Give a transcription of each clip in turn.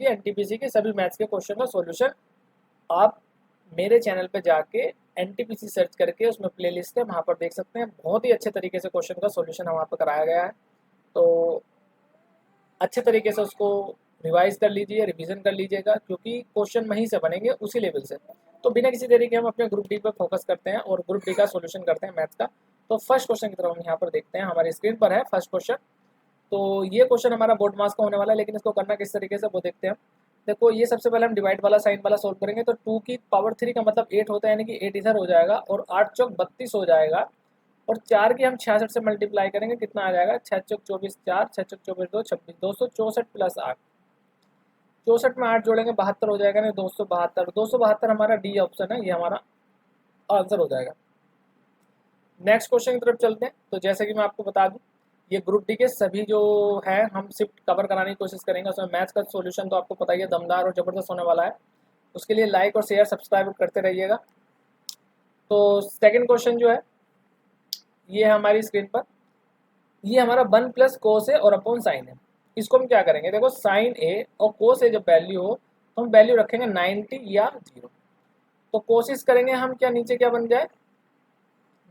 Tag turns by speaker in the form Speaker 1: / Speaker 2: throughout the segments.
Speaker 1: NTPC के सभी maths के क्वेश्चन का सॉल्यूशन आप मेरे चैनल पे जाके एनटीपीसी सर्च करके उसमें प्लेलिस्ट है, वहाँ पर देख सकते हैं। बहुत ही अच्छे तरीके से क्वेश्चन का सॉल्यूशन वहाँ पर कराया गया है, तो अच्छे तरीके से उसको रिवाइज कर लीजिए, रिवीजन कर लीजिएगा, क्योंकि क्वेश्चन वहीं से बनेंगे उसी लेवल से। तो बिना किसी देरी के हम अपने ग्रुप डी पर फोकस करते हैं और ग्रुप डी का सॉल्यूशन करते हैं मैथ्स का। तो फर्स्ट क्वेश्चन की तरफ हम यहाँ पर देखते हैं, हमारी स्क्रीन पर है फर्स्ट क्वेश्चन। तो ये क्वेश्चन हमारा बोर्ड मास का होने वाला है, लेकिन इसको करना किस तरीके से वो देखते हैं। देखो, ये सबसे पहले हम डिवाइड वाला साइन वाला सोल्व करेंगे। तो 2 की पावर 3 का मतलब 8 होता है, यानी कि 8 इधर हो जाएगा और 8 चौक 32 हो जाएगा। और 4 की हम 66 से मल्टीप्लाई करेंगे, कितना आ जाएगा, 6 चौक 24 4, 6 चौक 24 2, 26, 264 प्लस 8, 64 में 8 जोड़ेंगे 72 हो जाएगा, नहीं 272, 272 हमारा डी ऑप्शन है, ये हमारा आंसर हो जाएगा। नेक्स्ट क्वेश्चन की तरफ चलते हैं। तो जैसे कि मैं आपको बता दूं, ये ग्रुप डी के सभी जो है हम शिफ्ट कवर कराने की कोशिश करेंगे। उसमें मैथ्स का सॉल्यूशन तो आपको पता ही है, दमदार और ज़बरदस्त होने वाला है। उसके लिए लाइक और शेयर सब्सक्राइब करते रहिएगा। तो सेकंड क्वेश्चन जो है ये है हमारी स्क्रीन पर, ये हमारा 1 प्लस कोस है और अपॉन साइन है। इसको हम क्या करेंगे, देखो साइन ए और कोस ए जब वैल्यू हो तो हम वैल्यू रखेंगे 90 या 0। तो कोशिश करेंगे हम क्या नीचे क्या बन जाए,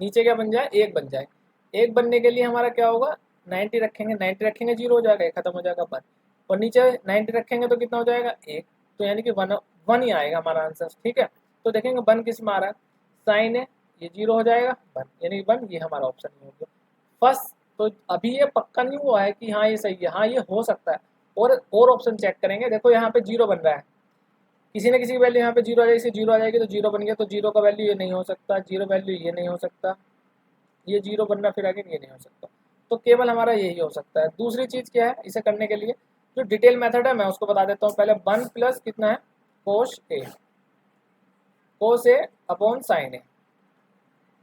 Speaker 1: नीचे क्या बन जाए, 1 बन जाए। 1 बनने के लिए हमारा क्या होगा, 90 रखेंगे, 90 रखेंगे 0 हो जाएगा, खत्म हो जाएगा 1। और नीचे 90 रखेंगे तो कितना हो जाएगा 1, तो यानी कि 1 1 ही आएगा हमारा आंसर। ठीक है, तो देखेंगे 1 किस में आ रहा है, साइन है, ये 0 हो जाएगा 1, यानी 1 ये हमारा ऑप्शन नहीं हो गया फर्स्ट। तो अभी ये पक्का नहीं हुआ है कि हाँ ये सही है, हाँ ये हो सकता है। और ऑप्शन चेक करेंगे, देखो यहाँ पे 0 बन रहा है, किसी न किसी की वैल्यू यहाँ पे 0 आ जाएगी, 0 आ जाएगी तो 0 बन गया, तो 0 का वैल्यू ये नहीं हो सकता, 0 वैल्यू ये नहीं हो सकता, ये 0 बनना फिर आगे ये नहीं हो सकता। तो केवल हमारा यही हो सकता है। दूसरी चीज़ क्या है इसे करने के लिए, जो डिटेल मेथड है मैं उसको बता देता हूँ पहले। 1 प्लस कितना है, कोस ए, कोस ए अपॉन साइन ए।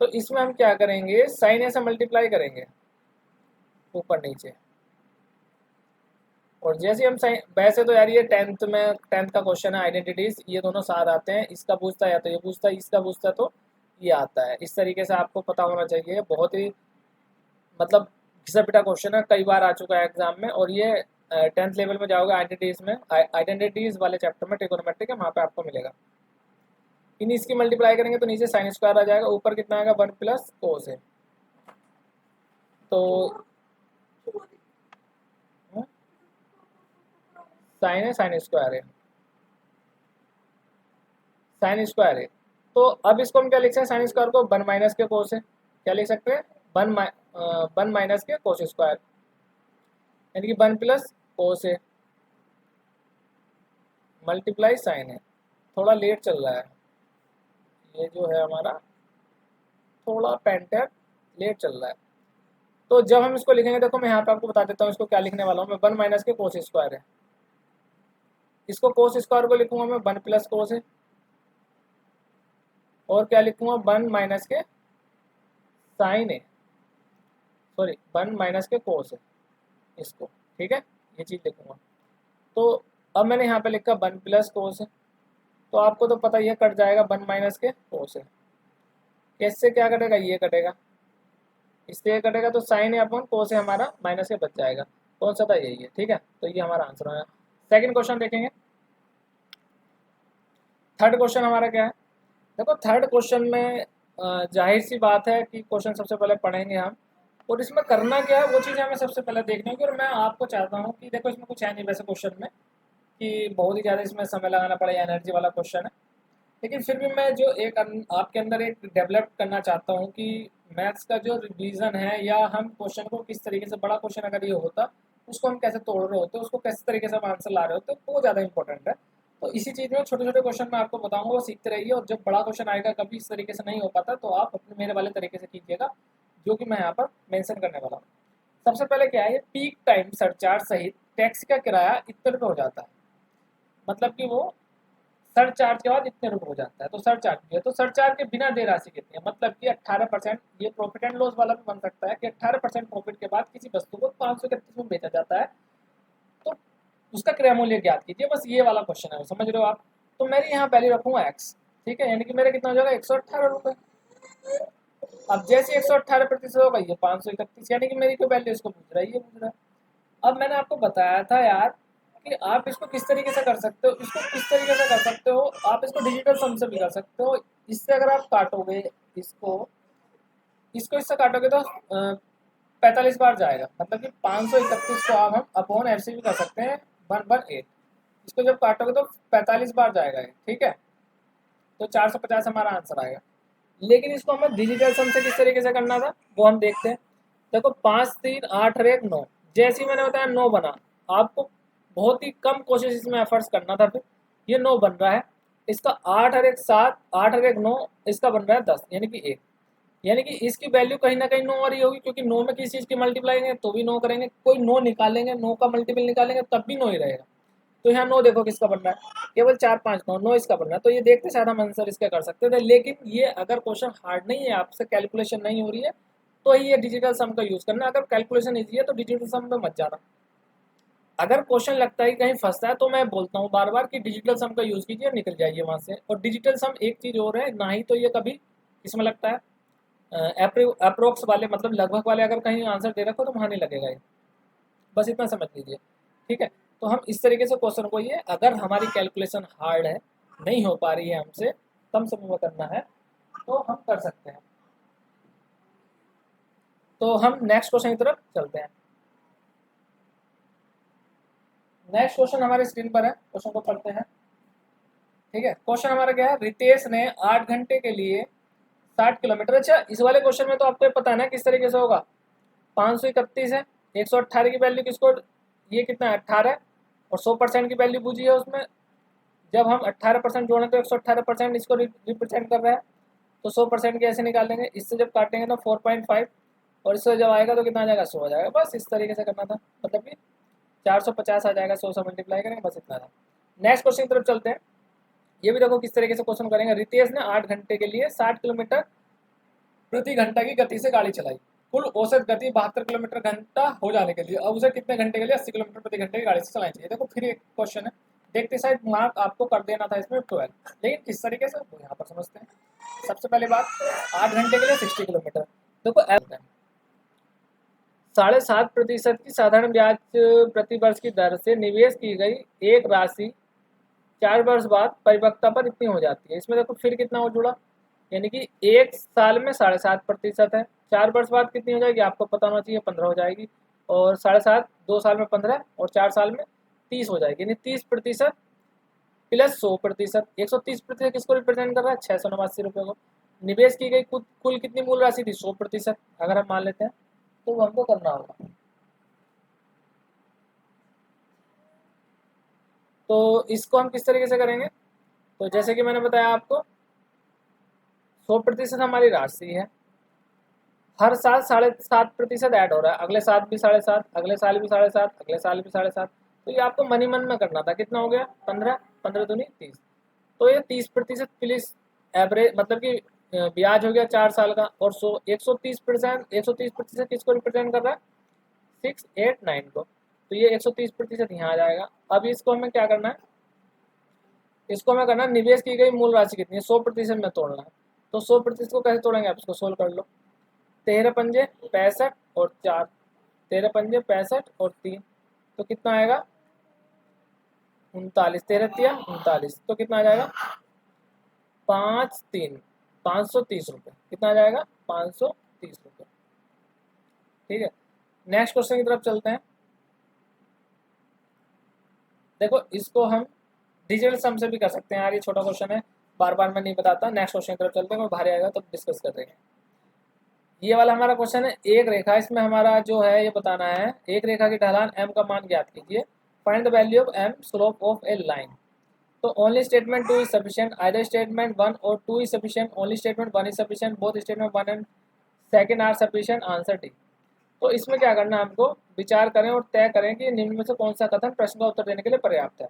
Speaker 1: तो इसमें हम क्या करेंगे, साइन ए से मल्टीप्लाई करेंगे ऊपर नीचे, और जैसे हम साइन, वैसे तो यार ये 10th में 10th का क्वेश्चन है, आइडेंटिटीज ये दोनों साथ आते हैं, इसका पूछता है या तो ये पूछता है, इसका पूछता है तो ये आता है। इस तरीके से आपको पता होना चाहिए, बहुत ही मतलब घिसा पिटा क्वेश्चन है, कई बार आ चुका है एग्जाम में। और ये 10th लेवल में जाओगे आइडेंटिटीज में, आइडेंटिटीज वाले चैप्टर में ट्रिगोनोमेट्रिक है, वहाँ पे आपको मिलेगा। इन इसकी मल्टीप्लाई करेंगे तो नीचे साइन स्क्वायर आ जाएगा, ऊपर कितना आएगा 1 प्लस कोस है। तो साइन है, साइन स्क्वायर है, साइन स्क्वायर है। तो अब इसको हम क्या लिख सकते हैं, साइन स्क्वायर को 1 माइनस के कोस है, क्या लिख सकते हैं 1 माइनस के कोस स्क्वायर, यानी कि 1 प्लस कोस है मल्टीप्लाई साइन है। थोड़ा लेट चल रहा है ये जो है हमारा, थोड़ा पेन टैप लेट चल रहा है। तो जब हम इसको लिखेंगे, देखो मैं यहाँ पे आपको बता देता हूँ इसको क्या लिखने वाला हूँ मैं। 1 माइनस के कोस स्क्वायर है, इसको कोस स्क्वायर को लिखूंगा मैं 1 प्लस कोस है, और क्या लिखूंगा 1 माइनस के साइन है, सॉरी 1 माइनस के कोस है इसको। ठीक है, ये चीज़ लिखूंगा। तो अब मैंने यहाँ पे लिखा 1 प्लस कोस है, तो आपको तो पता ही है कट जाएगा 1 माइनस के कोस है। कैसे क्या कटेगा, ये कटेगा, इससे ये कटेगा, तो साइन है अपॉन कोस है हमारा माइनस के बच जाएगा। कौन सा था, यही है। ठीक है, तो ये हमारा आंसर है। सेकंड क्वेश्चन देखेंगे। थर्ड क्वेश्चन हमारा क्या है, देखो थर्ड क्वेश्चन में जाहिर सी बात है कि क्वेश्चन सबसे पहले पढ़ेंगे हम, और इसमें करना क्या है वो चीज़ हमें सबसे पहले देखनी होगी। और मैं आपको चाहता हूँ कि देखो इसमें कुछ है नहीं वैसे क्वेश्चन में कि बहुत ही ज़्यादा इसमें समय लगाना पड़े, एनर्जी वाला क्वेश्चन है, लेकिन फिर भी मैं जो एक आपके अंदर एक डेवलप करना चाहता हूँ कि मैथ्स का जो रिवीजन है, या हम क्वेश्चन को किस तरीके से, बड़ा क्वेश्चन अगर ये होता उसको हम कैसे तोड़ रहे होते, उसको किस तरीके से हम आंसर ला रहे होते, वो ज़्यादा इंपॉर्टेंट है। तो इसी चीज़ में छोटे छोटे क्वेश्चन मैं आपको बताऊंगा, वो सीखते रहिए। और जब बड़ा क्वेश्चन आएगा कभी इस तरीके से नहीं हो पाता तो आप अपने मेरे वाले तरीके से कीजिएगा, जो कि मैं यहाँ पर मेंशन करने वाला हूँ। सबसे पहले क्या है, पीक टाइम सरचार्ज सहित टैक्सी का किराया इतने रुपये हो जाता है, मतलब कि वो सरचार्ज के बाद इतने रुपये हो जाता है। तो सरचार्ज भी है, तो सरचार्ज के बिना दे राशि कितनी है, मतलब कि 18%। ये प्रॉफिट एंड लॉस वाला भी बन सकता है कि 18% प्रॉफिट के बाद किसी वस्तु को 531 में बेचा जाता है, तो उसका क्रय मूल्य ज्ञात कीजिए। बस ये वाला क्वेश्चन है, समझ रहे हो आप। तो मेरी यहाँ वैल्यू रखूंगा एक्स, ठीक है, यानी कि मेरा कितना हो जाएगा 118 रुपये। अब जैसे 118% होगा ये 531, यानी कि मेरी जो वैल्यू इसको पूछ रहा है ये पूछ रहा है। अब मैंने आपको बताया था यार कि आप इसको किस तरीके से कर सकते हो, इसको किस तरीके से कर सकते हो, आप इसको डिजिटल सम से भी कर सकते हो। इससे अगर आप काटोगे इसको इसको इससे काटोगे तो 45 बार जाएगा, मतलब कि 531 को आप हम अपॉन एफ सी भी कर सकते हैं 1/8। इसको जब काटोगे तो 45 बार जाएगा ये, ठीक है। तो 450 हमारा आंसर आएगा। लेकिन इसको हमें डिजिटल सम से किस तरीके से करना था वो हम देखते हैं। देखो 5 3 8 और 1 9, जैसे ही मैंने बताया 9 बना, आपको बहुत ही कम कोशिश इसमें एफर्ट्स करना था। फिर ये 9 बन रहा है, इसका 8 और 1 7, 8 और 1 9, इसका बन रहा है 10, यानी कि 1। यानी कि इसकी वैल्यू कहीं ना कहीं 9 और ही होगी, क्योंकि 9 में किसी चीज़ की मल्टीप्लाई करेंगे तो भी 9 करेंगे, कोई 9 निकालेंगे, 9 का मल्टीपल निकालेंगे तब भी 9 ही रहेगा। तो यहाँ 9 देखो किसका बन रहा है, केवल 4 5 9 9 इसका बन रहा है। तो ये देखते शायद हम आंसर इसका कर सकते थे, लेकिन ये अगर क्वेश्चन हार्ड नहीं है, आपसे कैलकुलेशन नहीं हो रही है, तो ही ये डिजिटल सम का यूज़ करना। अगर कैलकुलेशन ईजी है तो डिजिटल सम में मत जाना। अगर क्वेश्चन लगता है कि कहीं फंसता है, तो मैं बोलता हूँ बार बार कि डिजिटल सम का यूज़ कीजिए, निकल जाइए वहाँ से। और डिजिटल सम एक चीज़ और है, ना ही तो ये कभी इसमें लगता है अप्रोक्स वाले, मतलब लगभग वाले अगर कहीं आंसर दे रखो तो वहाँ नहीं लगेगा ये, बस इतना समझ लीजिए, ठीक है। तो हम इस तरीके से क्वेश्चन को, ये अगर हमारी कैलकुलेशन हार्ड है, नहीं हो पा रही है हमसे, कम समय में करना है, तो हम कर सकते हैं। तो हम नेक्स्ट क्वेश्चन की तरफ चलते हैं। नेक्स्ट क्वेश्चन हमारे स्क्रीन पर है, क्वेश्चन को पढ़ते हैं, ठीक है। क्वेश्चन हमारा क्या है, रितेश ने 8 घंटे के लिए 60 किलोमीटर। अच्छा, इस वाले क्वेश्चन में तो आपको पता है ना किस तरीके से होगा। 531 है, 118 की वैल्यू किसको, ये कितना है 18, और 100% की वैल्यू पूछी है उसमें। जब हम 18% जोड़ें तो 118% इसको रिप्रेजेंट कर रहा है, तो 100% के ऐसे निकालेंगे, इससे जब काटेंगे तो 4.5, और इससे जब आएगा तो कितना आ जाएगा 100 आ जाएगा। बस इस तरीके से करना था, मतलब कि 450 आ जाएगा, 100 से मल्टीप्लाई करेंगे, बस इतना था। नेक्स्ट क्वेश्चन की तरफ चलते हैं। ये भी देखो किस तरीके से क्वेश्चन करेंगे। रितेश ने 8 घंटे के लिए 60 किलोमीटर प्रति घंटा की गति से गाड़ी चलाई। कुल औसत गति 72 किलोमीटर घंटा हो जाने के लिए अब उसे कितने घंटे के लिए 80 किलोमीटर प्रति घंटे की गाड़ी से चलानी चाहिए। देखो फिर एक क्वेश्चन है, देखते शायद मार्क आपको कर देना था इसमें 12, लेकिन किस तरीके से वो यहाँ पर समझते हैं। सबसे पहले बात, 8 घंटे के लिए 60 किलोमीटर। देखो 7.5% की साधारण ब्याज प्रति वर्ष की दर से निवेश की गई एक राशि 4 वर्ष बाद परिपक्वता पर इतनी हो जाती है। इसमें देखो फिर कितना हो जुड़ा, यानी कि 1 साल में 7.5% है, 4 वर्ष बाद कितनी हो जाएगी आपको पता होना चाहिए, 15 हो जाएगी। और 7.5 2 साल में 15, और 4 साल में 30 हो जाएगी, यानी 30% प्लस 100%। 130% किसको रिप्रेजेंट कर रहा है, 689 रुपये को। निवेश की गई कुल कितनी मूल राशि थी, 100%, अगर हम मान लेते हैं, तो वो हमको करना होगा। तो इसको हम किस तरीके से करेंगे, तो जैसे कि मैंने बताया आपको, 100% हमारी राशि है, हर साल 7.5% ऐड हो रहा है, अगले साल भी 7.5, अगले साल भी 7.5, अगले साल भी 7.5। तो ये आपको मनी मन में करना था, कितना हो गया 15, 15 दूनी 30। तो ये 30% प्लस एवरेज, मतलब कि ब्याज हो गया 4 साल का। और 130% किसको रिप्रेजेंट कर रहा है, 689 को। तो ये 130% यहाँ आ जाएगा। अब इसको हमें क्या करना है, इसको हमें करना है निवेश की गई मूल राशि कितनी है, 100% में तोड़ना है। तो 100% को कैसे तोड़ेंगे, आप इसको सोल्व कर लो। 13 पंजे 65 और 4, 13 पंजे 65 और 3, तो कितना आएगा 39, 13 तिया 39, तो कितना आ जाएगा 5 3 530 रुपये, कितना आ जाएगा 530 रुपये, ठीक है। नेक्स्ट क्वेश्चन की तरफ चलते हैं। देखो इसको हम डिजिटल सम से भी कर सकते हैं यार, ये छोटा क्वेश्चन है, बार बार मैं नहीं बताता। नेक्स्ट क्वेश्चन की तरफ चलते हैं, और भारी आएगा तो डिस्कस कर देंगे। ये वाला हमारा क्वेश्चन है, एक रेखा, इसमें हमारा जो है ये बताना है, एक रेखा की ढलान m का मान ज्ञात कीजिए, find the value of m slope of a line. तो only statement 2 is sufficient, either statement 1 और 2 is sufficient, only statement 1 is sufficient, both statement 1 and second are sufficient, answer D. तो इसमें क्या करना है, हमको विचार करें और तय करें कि निम्न में से कौन सा कथन प्रश्न का उत्तर देने के लिए पर्याप्त है।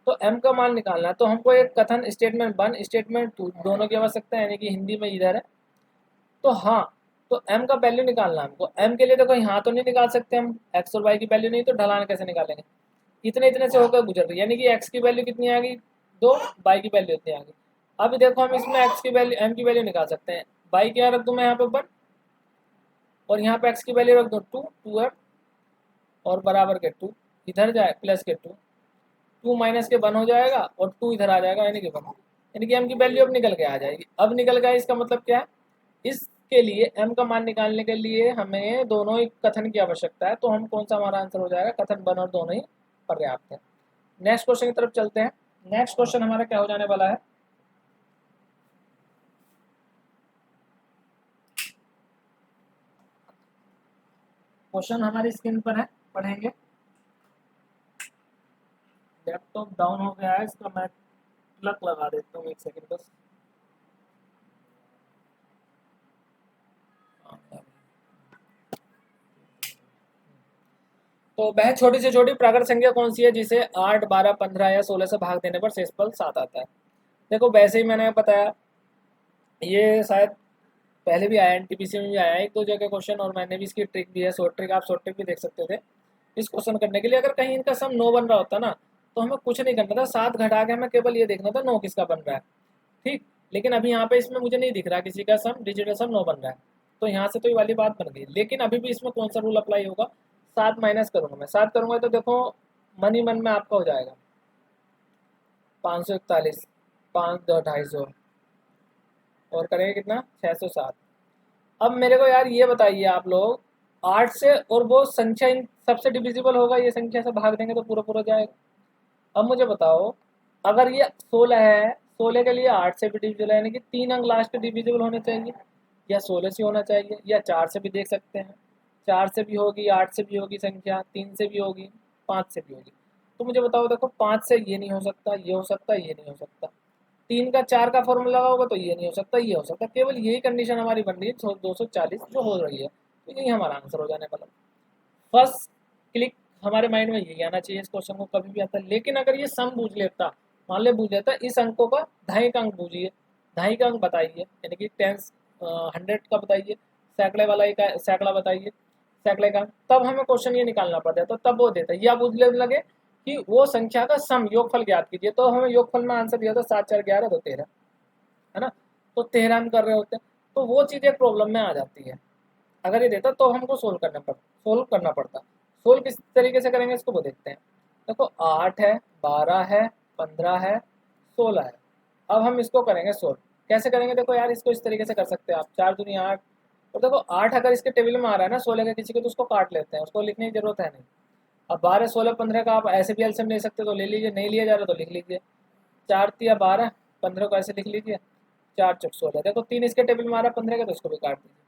Speaker 1: तो m का मान निकालना है, तो हमको एक कथन स्टेटमेंट 1 स्टेटमेंट 2 दोनों की आवश्यकता है, यानी कि हिंदी में इधर है। तो हाँ, तो m का वैल्यू निकालना है हमको। m के लिए देखो यहाँ तो नहीं निकाल सकते हम, x और y की वैल्यू नहीं, तो ढलान कैसे निकालेंगे, इतने इतने से होकर गुजर रही है, यानी कि x की वैल्यू कितनी आ गई 2, y की वैल्यू इतनी आ गई। अब देखो हम इसमें x की वैल्यू m की वैल्यू निकाल सकते हैं। y क्या रख दूँ मैं यहाँ पे 1, और यहाँ पे x की वैल्यू रख दो 2 2 है, और बराबर के 2 इधर जाए प्लस के 2, 2 माइनस के 1 हो जाएगा और 2 इधर आ जाएगा, यानी कि 1, यानी कि m की वैल्यू अब निकल के आ जाएगी। अब निकल गया, इसका मतलब क्या है, इसके लिए m का मान निकालने के लिए हमें दोनों ही कथन की आवश्यकता है, तो हम कौन सा हमारा आंसर हो जाएगा, कथन 1 और दोनों ही पर्याप्त है। नेक्स्ट क्वेश्चन की तरफ चलते हैं। नेक्स्ट क्वेश्चन हमारा क्या हो जाने वाला है, क्वेश्चन हमारी स्क्रीन पर है, पढ़ेंगे। लैपटॉप डाउन हो गया है, इसका मैं प्लग लगा देता हूँ, एक सेकंड बस। तो वह छोटी से छोटी प्राकृत संख्या कौन सी है जिसे 8, 12, 15 या 16 से भाग देने पर शेषफल 7 आता है। देखो वैसे ही मैंने बताया, ये शायद पहले भी आया, एनटीपीसी में भी आया एक दो जगह क्वेश्चन, और मैंने भी इसकी ट्रिक दी है, शॉर्ट ट्रिक, आप शॉर्ट ट्रिक भी देख सकते थे इस क्वेश्चन करने के लिए। अगर कहीं इनका सम 9 बन रहा होता ना, तो हमें कुछ नहीं करना था, 7 घटा के हमें केवल ये देखना था 9 किसका बन रहा है, ठीक। लेकिन अभी यहाँ पे इसमें मुझे नहीं दिख रहा किसी का सम, डिजिटल सम 9 बन रहा है, तो यहाँ से तो ये वाली बात बन गई। लेकिन अभी भी इसमें कौन सा रूल अप्लाई होगा, 7 माइनस करूँगा मैं, 7 करूँगा तो देखो मन ही मन में आपका हो जाएगा 541, 5 दो 250, और करेंगे कितना 607। अब मेरे को यार ये बताइए आप लोग, 8 से और वो संख्या इन सबसे डिविजिबल होगा, ये संख्या से भाग देंगे तो पूरा पूरा जाएगा। अब मुझे बताओ, अगर ये 16 है, 16 के लिए 8 से भी डिविजिबल है, यानी कि 3 अंक लास्ट डिविजिबल होने चाहिए, या 16 से होना चाहिए, या 4 से भी देख सकते हैं, 4 से भी होगी, 8 से भी होगी संख्या, 3 से भी होगी, 5 से भी होगी। तो मुझे बताओ, देखो 5 से ये नहीं हो सकता, ये हो सकता, ये नहीं हो सकता, 3 का 4 का फॉर्मूला लगा होगा तो ये नहीं हो सकता, ये हो सकता, केवल यही कंडीशन हमारी बन रही है 240 जो हो रही है, तो यही हमारा आंसर हो जाने वाला। फर्स्ट क्लिक हमारे माइंड में यही आना चाहिए, इस क्वेश्चन को कभी भी आता है। लेकिन अगर ये सम बूझ लेता, मान ले बूझ लेता, इस अंकों का ढाई का अंक बूझिए, ढाई का अंक बताइए, यानी कि 10 100 का बताइए, सैकड़े वाला एक सैकड़ा बताइए, सैकड़े का, तब हमें क्वेश्चन ये निकालना पड़ता है, तो तब वो देता है। या बूझने लगे कि वो संख्या का सम योगफल ज्ञात कीजिए, तो हमें योगफल में आंसर दिया था 7 4 11 तो 13, है ना, तो 13 हम कर रहे होते हैं, तो वो चीज़ एक प्रॉब्लम में आ जाती है। अगर ये देता तो हमको सोल्व करना पड़ता। सोल्व किस तरीके से करेंगे इसको वो देखते हैं। देखो 8 है, 12 है, 15 है, 16 है। अब हम इसको करेंगे सोल्व। कैसे करेंगे, देखो यार इसको इस तरीके से कर सकते हैं आप, 4 दूनी 8, और देखो 8 अगर इसके टेबल में आ रहा है ना 16 का किसी को, तो उसको काट लेते हैं, उसको लिखने की जरूरत है नहीं। अब 12, 16, 15 का आप ऐसे भी एलसीएम ले सकते हो तो ले लीजिए, नहीं लिया जा रहा तो लिख लीजिए, 4 तिया 12, 15 को ऐसे लिख लीजिए, 4 चौक 16। देखो 3 इसके टेबल में आ रहा है 15 का, तो इसको भी काट दीजिए,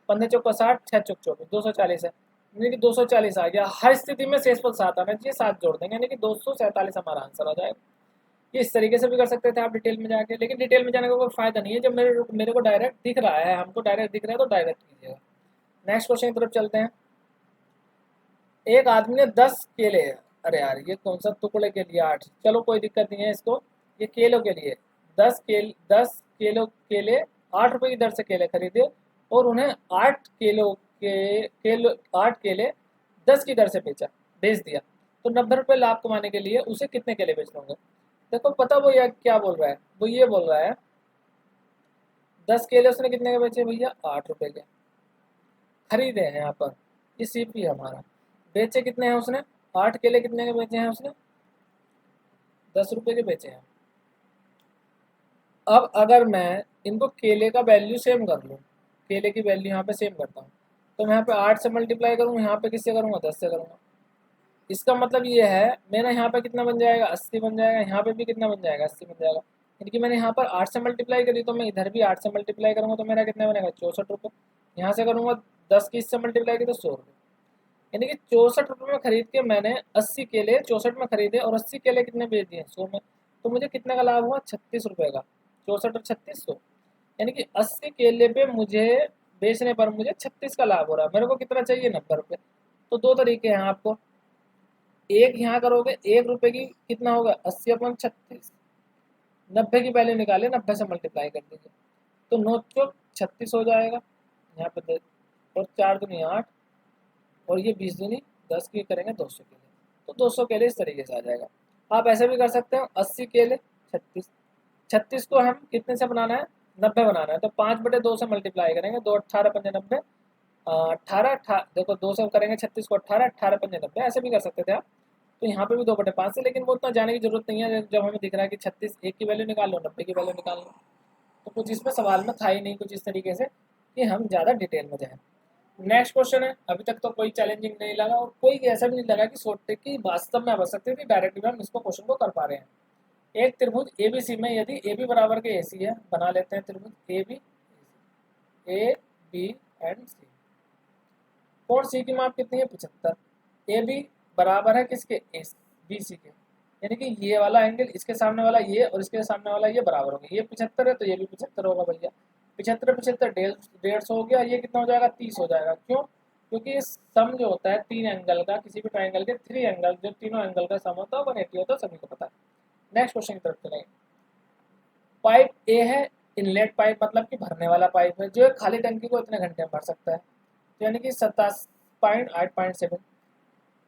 Speaker 1: 15 चौक 60, 6 चौक 24, 240 है, यानी कि 240 आ गया। हर स्थिति में शेषफल 7 आना चाहिए, 7 जोड़ देंगे, यानी कि 247 हमारा आंसर आ जाएगा। ये इस तरीके से भी कर सकते थे आप डिटेल में जाके, लेकिन डिटेल में जाने का कोई फायदा नहीं है, जब मेरे को डायरेक्ट दिख रहा है, हमको डायरेक्ट दिख रहा है तो डायरेक्ट कीजिएगा। नेक्स्ट क्वेश्चन की तरफ चलते हैं। एक आदमी ने 10 केले, अरे यार ये कौन सा टुकड़े के लिए 8, चलो कोई दिक्कत नहीं है इसको, ये केलों के लिए 10 किलो केले 8 रुपए की दर से केले खरीदे, और उन्हें 8 केले 10 की दर से बेच दिया, तो 90 रुपये लाभ कमाने के लिए उसे कितने केले बेचने होंगे। देखो पता वो यार क्या बोल रहा है, वो ये बोल रहा है 10 केले उसने कितने के बेचे भैया, 8 रुपए के खरीदे हैं यहाँ पर, ये सीपी है हमारा। बेचे कितने हैं उसने, 8 केले कितने के बेचे हैं उसने, 10 रुपए के बेचे हैं। अब अगर मैं इनको केले का वैल्यू सेम कर लूँ, केले की वैल्यू यहाँ पे सेम करता हूँ, तो मैं यहाँ पे 8 से मल्टीप्लाई करूँ, यहाँ पे किससे करूँगा, 10 से करूँगा। इसका मतलब ये है मेरा यहाँ पे कितना बन जाएगा, 80 बन जाएगा, यहाँ पे भी कितना बन जाएगा, 80 बन जाएगा, यानी कि मैंने यहाँ पर 8 से मल्टीप्लाई करी, तो मैं इधर भी 8 से मल्टीप्लाई करूँगा, तो मेरा कितना बनेगा, 64 रुपये। यहाँ से करूँगा 10 की इससे मल्टीप्लाई की तो 100 रुपये, यानी कि 64 रुपये में खरीद के मैंने 80 केले 64 में खरीदे, और 80 केले कितने बेच दिए, 100 में, तो मुझे कितने का लाभ हुआ, 36 रुपये का, 64 और 36 100, यानी कि 80 केले पे मुझे बेचने पर मुझे 36 का लाभ हो रहा है। मेरे को कितना चाहिए, 90 रुपये। तो दो तरीके हैं आपको, एक यहाँ करोगे 1 रुपये की कितना होगा, 80/36, 90 की वैल्यू निकाले, 90 से मल्टीप्लाई कर दीजिए, तो 9 चौक 36 हो जाएगा, यहाँ पे और 4 दूनी 8, और ये 20 दूनी 10 की करेंगे 200 केले, तो 200 केले इस तरीके से आ जाएगा। आप ऐसे भी कर सकते हो 80 केले 36, 36 को हम कितने से बनाना है, 90 बनाना है, तो 5/2 से मल्टीप्लाई करेंगे, 2 18 पंजे 90, 18 देखो 2 से करेंगे 36 को 18, 18 पंजे 90, ऐसे भी कर सकते थे आप। तो यहाँ पे भी 2/5 है, लेकिन वो उतना जाने की जरूरत नहीं है। जब हमें दिख रहा है कि 36 एक की वैल्यू निकाल लो, 90 की वैल्यू निकाल लो, तो कुछ इसमें सवाल में था ही नहीं कुछ इस तरीके से कि हम ज़्यादा डिटेल में जाएँ। नेक्स्ट क्वेश्चन है, अभी तक तो कोई चैलेंजिंग नहीं लगा और कोई ऐसा भी नहीं लगा कि सोचते कि वास्तव में बच सकते थे, डायरेक्टली हम इसको क्वेश्चन को कर पा रहे हैं। एक त्रिभुज ABC में यदि AB बराबर के AC है, बना लेते हैं त्रिभुज AB, AB एंड C। कोण C की माप कितनी है? 75। AB बराबर है किसके? BC के, यानी कि ये वाला एंगल, इसके सामने वाला ये और इसके सामने वाला ये बराबर होगा। ये 75 है तो ये भी 75 होगा भैया। 75 75 150 हो गया। ये कितना हो जाएगा? 30 हो जाएगा। क्यों? क्योंकि ये सम जो होता है तीन एंगल का, किसी भी ट्राइंगल के 3 एंगल, जो तीनों एंगल का सम होता है 180 होता है, सभी को पता है। नेक्स्ट क्वेश्चन की तरफ चलेंगे। पाइप ए है, इनलेट पाइप मतलब कि भरने वाला पाइप है, जो एक खाली टंकी को इतने घंटे में भर सकता है, तो यानी कि 27.8.7।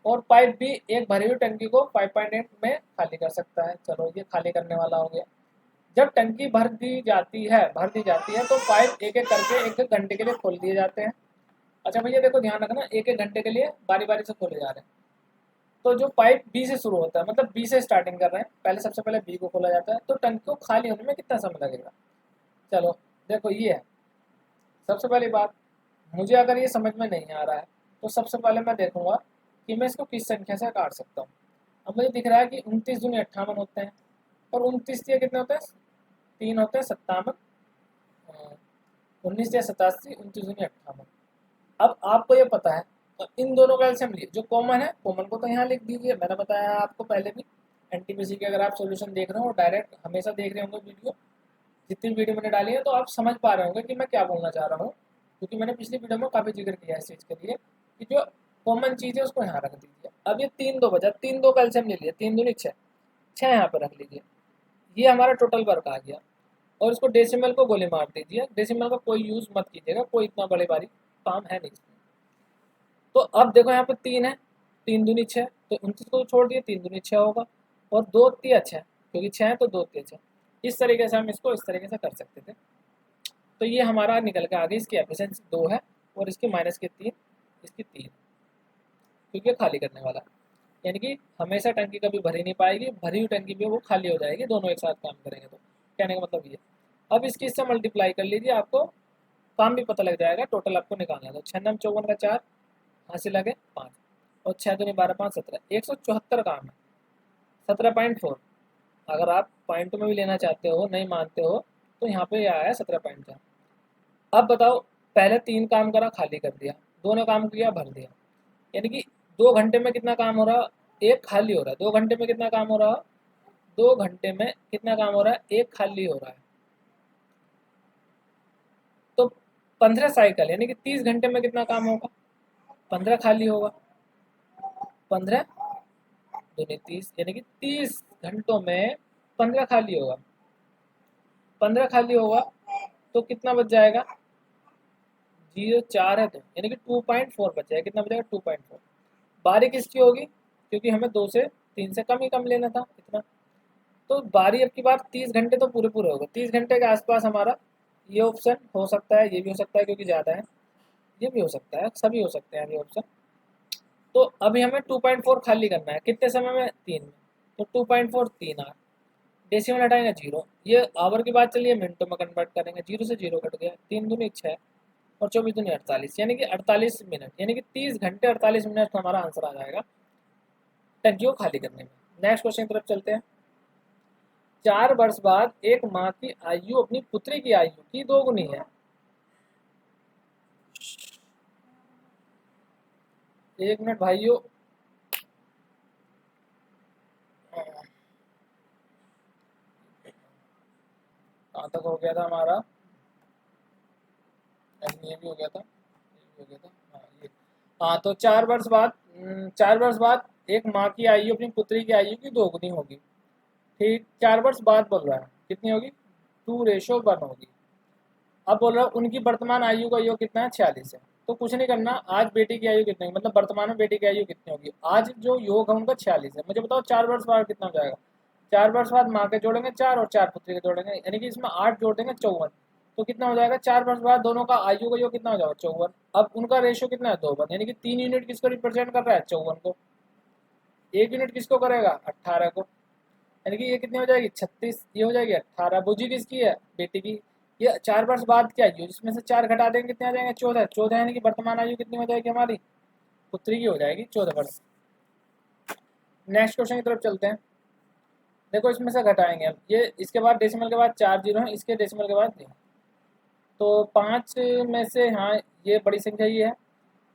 Speaker 1: और पाइप बी एक भरी हुई टंकी को 5.8 में खाली कर सकता है। चलो ये खाली करने वाला हो गया। जब टंकी भर दी जाती है तो पाइप एक एक करके एक एक घंटे के लिए खोल दिए जाते हैं। अच्छा भैया देखो ध्यान रखना, एक एक घंटे के लिए बारी बारी से खोले जा रहे हैं। तो जो पाइप बी से शुरू होता है, मतलब बी से स्टार्टिंग कर रहे हैं, पहले सबसे पहले बी को खोला जाता है, तो टंकी को खाली होने में कितना समय लगेगा? चलो देखो ये है सबसे पहली बात। मुझे अगर ये समझ में नहीं आ रहा है तो सबसे पहले मैं देखूंगा कि मैं इसको किस संख्या से काट सकता हूँ। अब मुझे दिख रहा है कि 29 दूनी 58 होते हैं, और 29 ये कितने होते हैं? 3 होते हैं 57, 19 या 87, 29 दूनी 58। अब आपको ये पता है तो इन दोनों का एलसीएम लिए, जो कॉमन है कॉमन को तो यहाँ लिख दीजिए। मैंने बताया आपको पहले भी, एनटीपीसी के अगर आप सॉल्यूशन देख रहे हो, डायरेक्ट हमेशा देख रहे होंगे वीडियो, जितनी वीडियो मैंने डाली है, तो आप समझ पा रहे होंगे कि मैं क्या बोलना चाह रहा हूँ, क्योंकि मैंने पिछली वीडियो में काफ़ी जिक्र किया है इस चीज़ के लिए कि जो कॉमन चीज़ है उसको यहाँ रख दीजिए। अब ये 3 2 बचा, 3 2 का एलसीएम ले लिया, 3 दूनी 6, 6 यहाँ पर रख लीजिए। ये हमारा टोटल वर्क आ गया। और इसको डेसिमल को गोली मार दीजिए। डेसिमल का कोई यूज़ मत कीजिएगा, कोई इतना बड़े बारी काम है नहीं। तो अब देखो यहाँ पे 3 है, 3 दूनी 6, तो 29 को छोड़ दिए, 3 दूनी 6 होगा, और 2 तिया 6, क्योंकि 6 है तो 2 तिया 6। इस तरीके से हम इसको इस तरीके से कर सकते थे। तो ये हमारा निकल के आ गई, इसकी एफिशिएंसी 2 है और इसकी माइनस की 3, इसकी 3, क्योंकि खाली करने वाला, यानी कि हमेशा टंकी कभी भरी नहीं पाएगी, भरी हुई टंकी भी वो खाली हो जाएगी, दोनों एक साथ काम करेंगे। तो कहने का मतलब ये। अब इसकी इससे मल्टीप्लाई कर लीजिए, आपको काम भी पता लग जाएगा, टोटल आपको निकालना है। तो 6 9 54 का 4, हासिल लगे 5, और 6 दूनी 12 5 17, 174 काम है, 17.4। अगर आप पॉइंट में भी लेना चाहते हो, नहीं मानते हो, तो यहाँ पे आया 17.4। अब बताओ, पहले 3 काम करा, खाली कर दिया, दोनों काम किया, भर दिया, यानी कि 2 घंटे में कितना काम हो रहा? एक खाली हो रहा है। 2 घंटे में कितना काम हो रहा? 2 घंटे में कितना काम हो रहा है? एक खाली हो रहा है। तो 15 साइकिल, यानी कि 30 घंटे में कितना काम होगा? 15 खाली होगा, 15 दूनी 30, यानी कि 30 घंटों में 15 खाली होगा। 15 खाली होगा तो कितना बच जाएगा? 0 4 है, तो यानी कि 2.4 बच जाएगा। कितना बचेगा? 2.4। बारी किसकी होगी? क्योंकि हमें 2 से 3 से कम ही कम लेना था इतना। तो बारी अब की बार 30 घंटे तो पूरे पूरे होगा। 30 घंटे के आसपास हमारा ये ऑप्शन हो सकता है, ये भी हो सकता है क्योंकि ज़्यादा है, ये भी हो सकता है, सभी हो सकते हैं ये ऑप्शन। तो अभी हमें 2.4 खाली करना है, कितने समय में? 3 में। तो 2.4 3 आवर, डेसिमल हटाएंगे 0, ये आवर की बात चलिए मिनटों में कन्वर्ट करेंगे, 0 से 0 कट गया, 3 दूनी 6 और 24 दूनी 48, यानी कि 48 मिनट, यानी कि 30 घंटे 48 मिनट हमारा आंसर आ जाएगा टंकी को खाली करने में। नेक्स्ट क्वेश्चन की तरफ चलते हैं। 4 वर्ष बाद एक माँ की आयु अपनी पुत्री की आयु की 2 गुनी है। एक मिनट भाइयों, कहाँ तक हो गया था हमारा? ये भी हो गया था, ये भी हो गया था, हाँ ये। हाँ तो 4 वर्ष बाद एक माँ की आयु अपनी पुत्री की आयु की 2 गुनी होगी। ठीक, 4 वर्ष बाद बोल रहा है, कितनी होगी? 2:1 होगी। अब बोल रहा है उनकी वर्तमान आयु का योग कितना है? 46 है। तो कुछ नहीं करना, आज बेटी की आयु कितनी होगी, मतलब वर्तमान में बेटी की आयु कितनी होगी? आज जो योग है उनका 46 है। मुझे बताओ 4 वर्ष बाद कितना हो जाएगा? 4 वर्ष बाद माँ के जोड़ेंगे 4 और 4 पुत्री के जोड़ेंगे, यानी कि इसमें 8 जोड़ देंगे 54। तो कितना हो जाएगा? 4 वर्ष बाद दोनों का आयु का योग कितना हो जाएगा? 54। अब उनका रेशियो कितना है? 2:1, यानी कि 3 यूनिट किसको रिप्रेजेंट कर रहा है? 54 को। 1 यूनिट किसको करेगा 18 को, यानी कि ये कितनी हो जाएगी 36, ये हो जाएगी 18। बुझी किसकी है बेटी की। ये 4 वर्ष बाद क्या आयु, जिसमें से 4 घटा देंगे कितने आ जाएंगे 14, 14 यानी कि वर्तमान आयु कितनी हो जाएगी हमारी पुत्री की हो जाएगी 14 वर्ष। नेक्स्ट क्वेश्चन की तरफ चलते हैं। देखो इसमें से घटाएंगे हम, ये इसके बाद डेसिमल के बाद 4 जीरो है, इसके डेसिमल के बाद 0, तो 5 में से हाँ ये बड़ी संख्या ये है,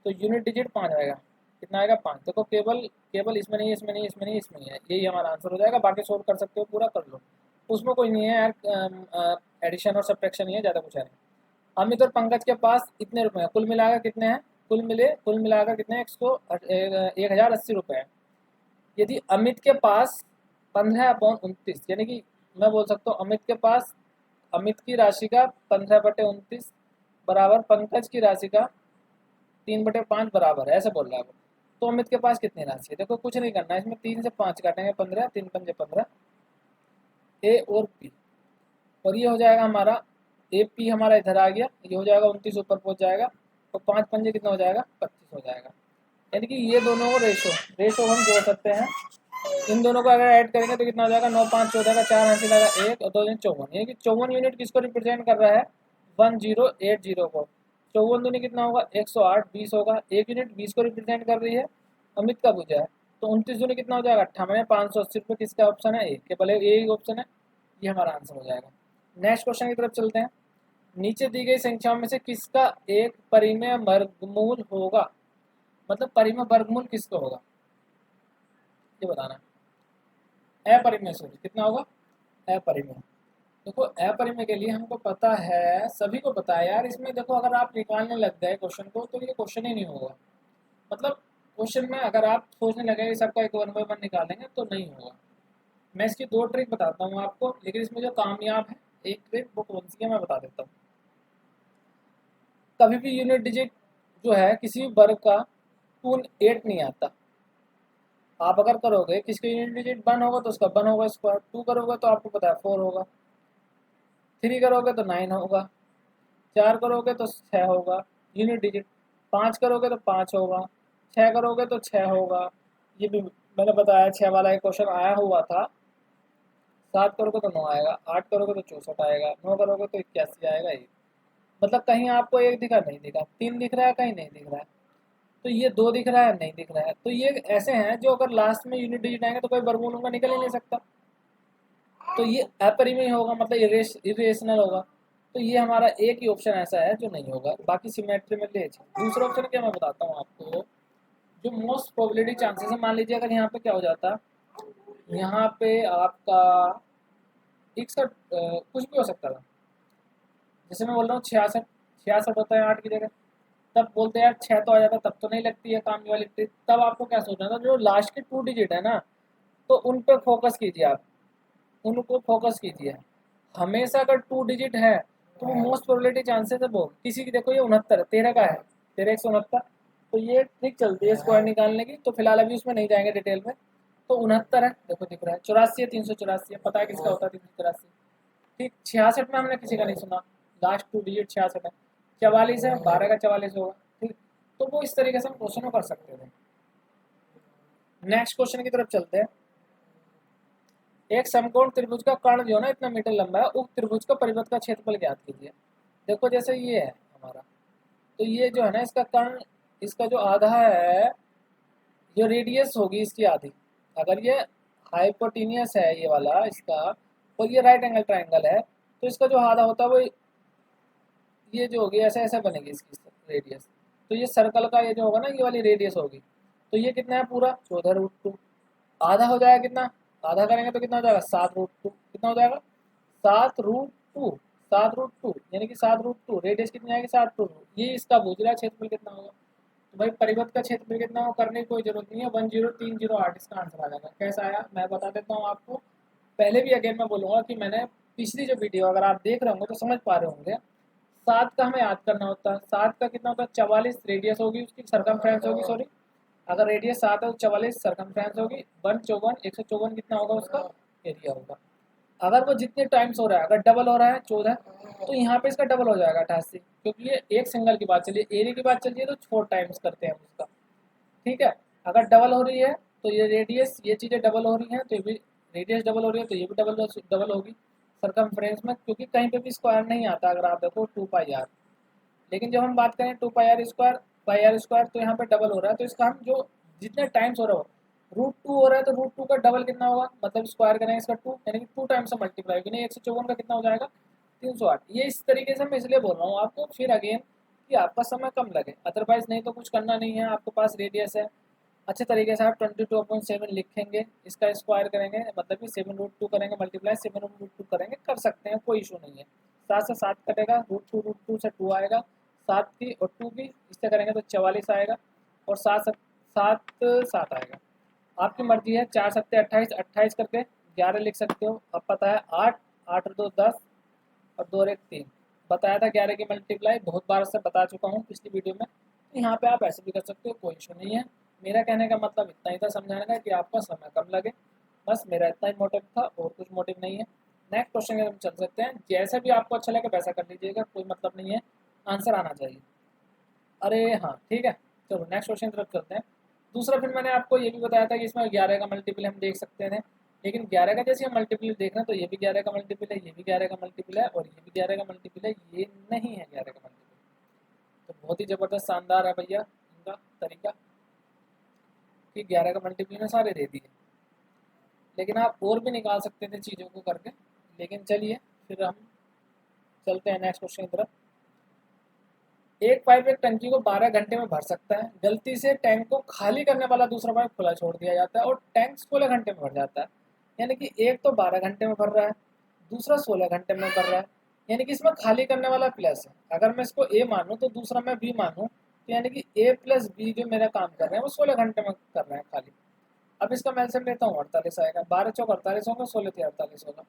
Speaker 1: तो यूनिट डिजिट 5 आएगा, कितना आएगा 5। देखो केवल केवल इसमें नहीं, इसमें नहीं, इसमें नहीं, इसमें नहीं है, यही हमारा आंसर हो जाएगा। बाकी सोल्व कर सकते हो, पूरा कर लो, उसमें कोई नहीं है यार, एडिशन और सब्ट्रैक्शन ही है, ज़्यादा कुछ है नहीं। अमित और पंकज के पास इतने रुपए हैं, कुल मिलाकर कितने हैं, कुल मिलाकर कितने हैं 1080 रुपये हैं। यदि अमित के पास 15/29, यानी कि मैं बोल सकता हूँ अमित के पास, अमित की राशि का 15/29 बराबर पंकज की राशि का 3/5 बराबर है, ऐसे बोल रहा है वो। तो अमित के पास कितनी राशि है, देखो कुछ नहीं करना है इसमें, 3 से 5 काटेंगे 15, 3 पंजे 15, ए और पी, और ये हो जाएगा हमारा ए पी हमारा इधर आ गया, ये हो जाएगा 29 ऊपर पहुंच जाएगा, तो 5 पंजे कितना हो जाएगा 25 हो जाएगा। यानी कि ये दोनों को रेशो हम जोड़ सकते हैं। इन दोनों को अगर ऐड करेंगे तो कितना हो जाएगा 9 5 14 का 4 हासिल आएगा 1 और 2 54, यानी कि 54 यूनिट किसको रिप्रेजेंट कर रहा है 1080 को। 54 दूनी कितना होगा 108, 20 होगा, 1 यूनिट 20 को रिप्रेजेंट कर रही है, अमित का भुजा है, तो 29 दूनी कितना हो जाएगा 58, 580 रुपये, किसका ऑप्शन है ए, केवल यही ऑप्शन है, ये हमारा आंसर हो जाएगा। नेक्स्ट क्वेश्चन की तरफ चलते हैं। नीचे दी गई संख्याओं में से किसका एक परिमेय वर्गमूल होगा, मतलब परिमेय वर्गमूल किसका होगा ये बताना। अपरिमेय सॉरी कितना होगा अपरिमेय। देखो अपरिमेय के लिए हमको पता है, सभी को पता है यार, इसमें देखो अगर आप निकालने लग गए क्वेश्चन को तो ये क्वेश्चन ही नहीं होगा, मतलब क्वेश्चन में अगर आप सोचने लगे सबका एक 1 बाय 1 निकालेंगे तो नहीं होगा। मैं इसकी 2 ट्रिक बताता हूँ आपको, लेकिन इसमें जो कामयाब है एक ट्रिक वो कौन सी है मैं बता देता हूँ। कभी भी यूनिट डिजिट जो है किसी भी वर्ग का 2 8 नहीं आता। आप अगर करोगे किसका यूनिट डिजिट 1 होगा तो उसका 1 होगा स्क्वायर, 2 करोगे तो आपको पता है 4 होगा, 3 करोगे तो 9 होगा, 4 करोगे तो 6 होगा यूनिट डिजिट, 5 करोगे तो 5 होगा, 6 करोगे तो 6 होगा, ये भी मैंने बताया 6 वाला एक क्वेश्चन आया हुआ था। 7 करोगे तो 9 आएगा, 8 करोगे तो 64 आएगा, 9 करोगे तो 81 आएगा। ये मतलब कहीं आपको एक दिखा नहीं दिखा, 3 दिख रहा है कहीं नहीं दिख रहा है, तो ये 2 दिख रहा है नहीं दिख रहा है, तो ये ऐसे हैं जो अगर लास्ट में यूनिट डिजिट आएंगे तो कोई वर्गमूल उनका निकल ही नहीं सकता, तो ये अपरिमेय होगा, मतलब इरेशनल होगा। तो ये हमारा एक ही ऑप्शन ऐसा है जो नहीं होगा, बाकी सिमेट्री में ले। दूसरा ऑप्शन क्या मैं बताता हूँ आपको, जो मोस्ट प्रोबेबिलिटी चांसेस है। मान लीजिए अगर यहाँ पे क्या हो जाता, यहाँ पे आपका 61 कुछ भी हो सकता था, जैसे मैं बोल रहा हूँ 66, 66 होता है 8 की जगह, तब बोलते हैं यार 6 तो आ जाता, तब तो नहीं लगती है काम ये वाली ट्रिक। तब आपको क्या सोचना था, जो लास्ट के 2 डिजिट है ना, तो उन पे फोकस कीजिए आप, उनको फोकस कीजिए। हमेशा अगर 2 डिजिट है तो वो मोस्ट प्रोबेबिलिटी चांसेस है वो किसी की, देखो ये 69 है, 13 का है, 13 169, तो ये ट्रिक चलती है स्क्वायर निकालने की, तो फिलहाल अभी उसमें नहीं जाएंगे डिटेल में। तो 69 है, देखो दिख रहा है, 84 है, 384 है, पता है किसका होता है 384, ठीक। 66 में हमने किसी का नहीं सुना, लास्ट 2 डिजिट 66 है, 44 है, 12 का 44 होगा, ठीक। तो वो इस तरीके से हम क्वेश्चन कर सकते थे। नेक्स्ट क्वेश्चन की तरफ चलते हैं। एक समकोण त्रिभुज का कर्ण जो है ना इतना मीटर लंबा है, उस त्रिभुज का परिपथ का क्षेत्रफल ज्ञात कीजिए। देखो जैसे ये है हमारा, तो ये जो है ना इसका कर्ण, इसका जो आधा है, जो रेडियस होगी इसकी आधी, अगर ये हाइपोटेनियस है ये वाला इसका, और ये राइट एंगल ट्राइंगल है, तो इसका जो आधा होता है वो ये जो होगी ऐसे ऐसे बनेगी इसकी रेडियस, तो ये सर्कल का ये जो होगा ना ये वाली रेडियस होगी, तो ये कितना है पूरा 14√2, आधा हो जाएगा कितना, आधा करेंगे तो कितना हो जाएगा 7√2, कितना हो जाएगा 7√2, 7√2 यानी कि 7√2, रेडियस कितनी आएगी 7√2, ये इसका भुजा क्षेत्रफल कितना होगा। तो भाई परिपथ का क्षेत्रफल कितना हो करने की कोई जरूरत नहीं है, 10308 इसका आंसर आ जाएगा। कैसा आया मैं बता देता हूँ आपको, पहले भी अगेन मैं बोलूँगा कि मैंने पिछली जो वीडियो अगर आप देख रहे होंगे तो समझ पा रहे होंगे। 7 का हमें याद करना होता है, 7 का कितना होता है 44 रेडियस होगी उसकी, सरकमफ्रेंस होगी सॉरी, अगर रेडियस 7 है तो 44 सरकमफ्रेंस होगी, 154 कितना होगा उसका एरिया होगा। अगर वो जितने टाइम्स हो रहा है, अगर डबल हो रहा है 14, तो यहाँ पे इसका डबल हो जाएगा 88, क्योंकि ये एक सिंगल की बात चलिए, एरिया की बात चलिए तो 4 टाइम्स करते हैं उसका, ठीक है। अगर डबल हो रही है तो ये रेडियस, ये चीज़ें डबल हो रही हैं, तो ये भी रेडियस डबल हो रही है, तो ये भी डबल डबल होगी सरकमफ्रेंस में, क्योंकि कहीं पे भी स्क्वायर नहीं आता अगर आप देखो 2 पाई आर। लेकिन जब हम बात करें 2 pi R square by R square, तो यहाँ पे डबल हो रहा है, तो इसका हम जो जितने टाइम्स हो रहा हो, √2 हो रहा है, तो √2 का डबल कितना होगा, मतलब स्क्वायर करेंगे इसका 2, यानी कि 2 टाइम्स से मल्टीप्लाई होगी, नहीं 154 का कितना हो जाएगा 308। ये इस तरीके से मैं इसलिए बोल रहा हूँ आपको, फिर अगेन कि आपका समय कम लगे, अदरवाइज नहीं तो कुछ करना नहीं है, आपके पास रेडियस है, अच्छे तरीके से आप 22/7 लिखेंगे, इसका स्क्वायर करेंगे, मतलब कि 7√2 करेंगे मल्टीप्लाई 7√2 करेंगे, कर सकते हैं, कोई इशू नहीं है। 7 से 7 कटेगा, √2 से 2 आएगा, 7 की और 2 की इससे करेंगे तो 44 आएगा, और 7 आएगा। आपकी मर्जी है, 4 7 28, 28 करके 11 लिख सकते हो। अब पता है 8, 8 और 2 10 और 2 और 1 3, बताया था 11 की मल्टीप्लाई, बहुत बार से बता चुका हूँ पिछली वीडियो में। तो यहाँ पे आप ऐसे भी कर सकते हो, कोई इशू नहीं है। मेरा कहने का मतलब इतना ही था समझाने का कि आपका समय कम लगे, बस मेरा इतना ही मोटिव था, और कुछ मोटिव नहीं है। नेक्स्ट क्वेश्चन की हम चल सकते हैं, जैसे भी आपको अच्छा लगे वैसा कर लीजिएगा, कोई मतलब नहीं है, आंसर आना चाहिए। अरे हाँ ठीक है, चलो नेक्स्ट क्वेश्चन की तरफ चलते हैं। दूसरा फिर मैंने आपको ये भी बताया था कि इसमें 11 का मल्टीपल हम देख सकते हैं, लेकिन 11 का जैसे हम मल्टीपल देख रहे हैं, तो ये भी 11 का मल्टीपल है, ये भी 11 का मल्टीपल है, और ये भी 11 का मल्टीपल है, ये नहीं है 11 का मल्टीपल। तो बहुत ही ज़बरदस्त शानदार है भैया इनका तरीका, कि 11 का मल्टीपल में सारे दे दिए, लेकिन आप और भी निकाल सकते थे चीज़ों को करके। लेकिन चलिए फिर हम चलते हैं नेक्स्ट क्वेश्चन की तरफ। एक पाइप एक टंकी को 12 घंटे में भर सकता है, गलती से टैंक को खाली करने वाला दूसरा पाइप खुला छोड़ दिया जाता है और टैंक 16 घंटे में भर जाता है। यानी कि एक तो 12 घंटे में भर रहा है, दूसरा 16 घंटे में भर रहा है, यानी कि इसमें खाली करने वाला प्लस है। अगर मैं इसको ए मानूँ तो दूसरा मैं बी मानूँ, तो यानी कि ए प्लस बी जो मेरा काम कर रहे हैं वो 16 घंटे में कर रहे हैं खाली। अब इसका मैं एलसीएम लेता हूँ, 48 आएगा, 12 चौक 48 होगा, 16 थी 48 होगा,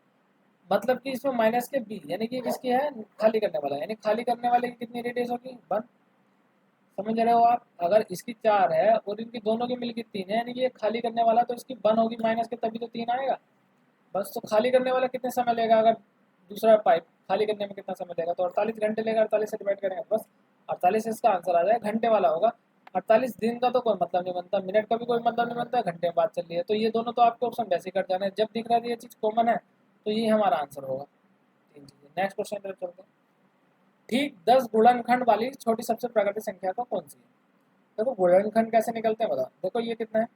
Speaker 1: मतलब कि इसमें माइनस के बी, यानी कि किसकी है, खाली करने वाला, यानी खाली करने वाले की कितनी रेडियस होगी 1। समझ रहे हो आप, अगर इसकी 4 है और इनकी दोनों की मिलकर 3 है, यानी कि ये खाली करने वाला, तो इसकी 1 होगी माइनस के, तभी तो 3 आएगा। बस, तो खाली करने वाला कितने समय लेगा, अगर दूसरा पाइप खाली करने में कितना समय लेगा, तो 48 घंटे लेगा, 48 से डिवाइड करेंगे, बस 48 इसका आंसर आ जाएगा, घंटे वाला होगा। 48 दिन का तो कोई मतलब नहीं बनता, मिनट का भी कोई मतलब नहीं बनता, घंटे में बात चल रही है, तो ये दोनों तो आपके ऑप्शन वैसे ही कट जाना है, जब दिख रहा है ये चीज़ कॉमन है, तो यही हमारा आंसर होगा। तीन चीज़ें। नेक्स्ट क्वेश्चन पर चलते हैं। ठीक 10 गुणनखंड वाली छोटी सबसे प्राकृतिक संख्या तो कौन सी है। देखो गुणनखंड कैसे निकलते हैं बताओ, देखो ये कितना है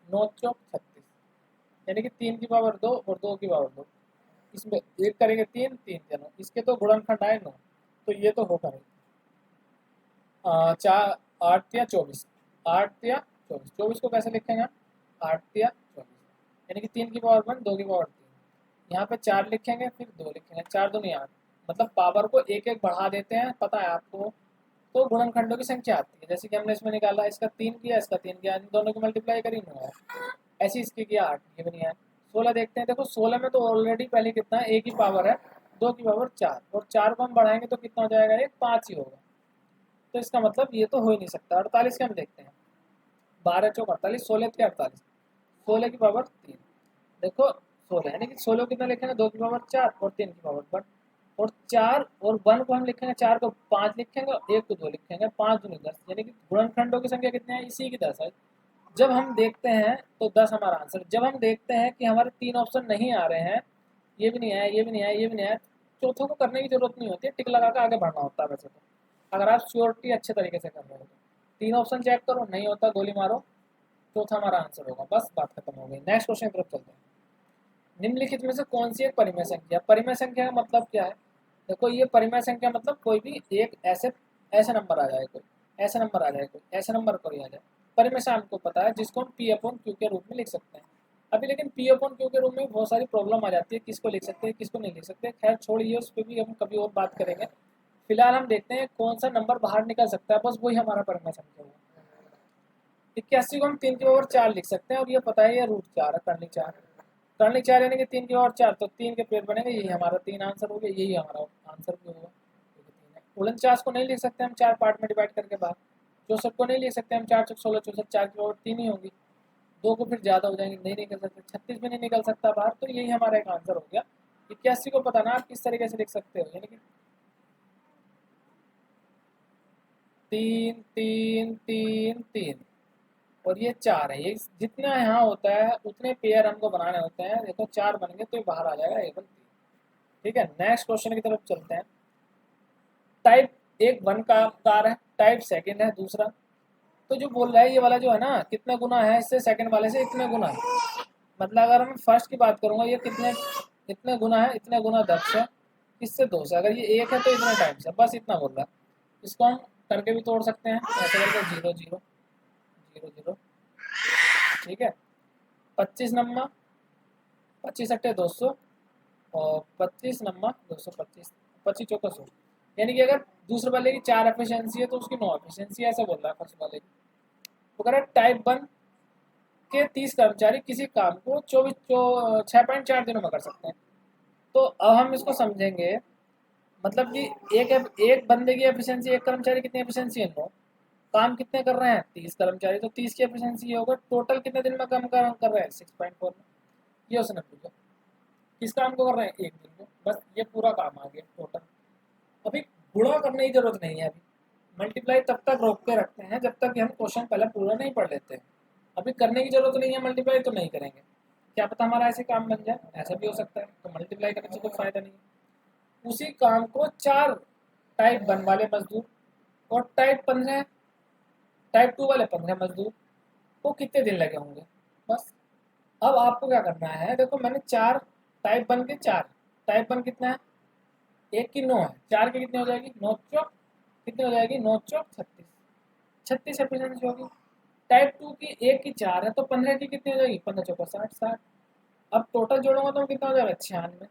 Speaker 1: 9 चौक 36, यानी कि 3 की पावर 2 और 2 की पावर 2, इसमें एक करेंगे 3 3 जनो, इसके तो गुणनखंड आए 9, तो ये तो होगा नहीं। 4 8 या 24, 8 या 24, 24 को कैसे लिखेंगे 8 या 24, यानी कि 3 की पावर 1 2 की पावर 3, यहाँ पे 4 लिखेंगे फिर 2 लिखेंगे, 4 दूनी 8, मतलब पावर को एक एक बढ़ा देते हैं, पता है आपको। तो गुणनखंडों की संख्या आती है, जैसे कि हमने इसमें निकाला, इसका 3 किया, इसका 3 किया, इन दोनों की मल्टीप्लाई करी 9 है, ऐसी इसकी किया 8, ये भी नहीं है। 16 देखते हैं, देखो 16 में तो ऑलरेडी पहले कितना है, एक ही पावर है, 2 की पावर 4, और 4 को हम बढ़ाएंगे तो कितना हो जाएगा, ये 5 ही होगा, तो इसका मतलब ये तो हो ही नहीं सकता। 48 के हम देखते हैं, 12 चौक 48, 16 के 48, 16 की पावर 3, देखो 16, यानी कि 16 कितना लिखेंगे, 2 की पावर 4 और 3 की पावर 1, और 4 और 1 को हम लिखेंगे, 4 को 5 लिखेंगे और 1 को 2 लिखेंगे, 5 दूनी 10, यानी कि गुणनखंडों की संख्या कितनी है, इसी की 10 है। जब हम देखते हैं तो 10 हमारा आंसर। जब हम देखते हैं कि हमारे 3 ऑप्शन नहीं आ रहे हैं, ये भी नहीं आया, ये भी नहीं आया, ये भी नहीं आया, चौथों को करने की जरूरत नहीं होती है, टिक लगा कर आगे बढ़ना होता है वैसे तो, अगर आप श्योरिटी अच्छे तरीके से कर रहे हो तो। 3 ऑप्शन चेक करो, नहीं होता गोली मारो, चौथा हमारा आंसर होगा, बस बात खत्म हो गई। नेक्स्ट क्वेश्चन की तरफ चलते हैं। निम्नलिखित में से कौन सी एक परिमेय संख्या, परिमेय संख्या का मतलब क्या है, देखो ये परिमेय संख्या मतलब कोई भी एक ऐसे ऐसे नंबर आ जाए, कोई ऐसे नंबर आ जाए, कोई ऐसे नंबर कोई आ जाए, परिमेय से हमको पता है, जिसको हम पी अपॉन क्यू के रूप में लिख सकते हैं। अभी लेकिन पी अपॉन क्यू के रूप में बहुत सारी प्रॉब्लम आ जाती है, किसको लिख सकते हैं किसको नहीं लिख सकते, खैर छोड़िए, उस पर भी हम कभी और बात करेंगे। फिलहाल हम देखते हैं कौन सा नंबर बाहर निकल सकता है, बस वही हमारा परिमेय संख्या होगा। 81 को हम 3 की पावर 4 लिख सकते हैं, और ये पता है ये √4 है, करनी 4, करनी 4 यानी कि 3 की पावर 4, तो 3 के पेड़ बनेंगे, यही हमारा 3 आंसर हो गया, यही हमारा आंसर भी होगा, क्योंकि 3 है। 49 को नहीं लिख सकते हम 4 पार्ट में डिवाइड करके बाहर, 64 को नहीं लिख सकते हम 4 चौक 16, 64, 4 की पावर 3 ही होगी, 2 को फिर ज़्यादा हो जाएंगे, नहीं निकल सकते, 36 भी नहीं निकल सकता बाहर, तो यही हमारा एक आंसर हो गया। 81 को पता ना आप किस तरीके से लिख सकते हो, यानी कि 3 3 3 3, और ये 4 है। ये जितना यहाँ होता है उतने पेयर हमको बनाने होते हैं। देखो 4 बन गए तो ये बाहर आ जाएगा 1 1 3। ठीक है, नेक्स्ट क्वेश्चन की तरफ चलते हैं। टाइप एक 1 का कार है, टाइप सेकंड है दूसरा। तो जो बोल रहा है ये वाला जो है ना, कितने गुना है इससे, सेकंड वाले से इतने गुना है। मतलब अगर मैं फर्स्ट की बात करूंगा, ये कितने इतने गुना है, इतने गुना 10 है, इससे 2 से। अगर ये 1 है तो इतने टाइम्स है, बस इतना बोल रहा है। इसको हम करके भी तोड़ सकते हैं, ऐसे करके 0 0 0 0। ठीक है, 25 नंबर 25 अट्ठे 200, और 25 नंबर 225, 25 चौका 100। यानी कि अगर दूसरे वाले की 4 एफिशिएंसी है तो उसकी 9 एफिशिएंसी है, ऐसा बोल रहा है फर्स्ट वाले की। तो कह रहा है टाइप 1 के 30 कर्मचारी किसी काम को 6.4 दिनों में कर सकते हैं। तो अब हम इसको समझेंगे, मतलब कि एक बंदे की एफिशिएंसी, एक कर्मचारी कितनी एफिशिएंसी है, 9। काम कितने कर रहे हैं, 30 कर्मचारी, तो 30 की एफिशिएंसी ये होगा। टोटल कितने दिन में काम कर रहे हैं, 6.4 में। ये उसने पूछा किस काम को कर रहे हैं, एक दिन को। बस ये पूरा काम आ गया टोटल। अभी गुणा करने की जरूरत नहीं है। अभी मल्टीप्लाई तब तक रोक के रखते हैं जब तक कि हम क्वेश्चन पहले पूरा नहीं पढ़ लेते हैं। अभी करने की जरूरत नहीं है मल्टीप्लाई, तो नहीं करेंगे। क्या पता हमारा ऐसे काम बन जाए, ऐसा भी हो सकता है। तो मल्टीप्लाई करने से कोई फायदा नहीं है। उसी काम को 4 टाइप 1 वाले मजदूर और टाइप 2 वाले 15 मजदूर को कितने दिन लगे होंगे, बस। अब आपको क्या करना है, देखो मैंने 4 टाइप 1 के 4, टाइप 1 कितना है, एक की 9 है, 4 की कितनी हो जाएगी, 9 चौक कितनी हो जाएगी, 9 चौक 36, 36 एफिशिएंसी होगी। टाइप 2 की एक की 4 है, तो 15 की कितनी हो जाएगी, 15 चौका 60 60। अब टोटल जोड़ूंगा तो कितना हो जाएगा, 96।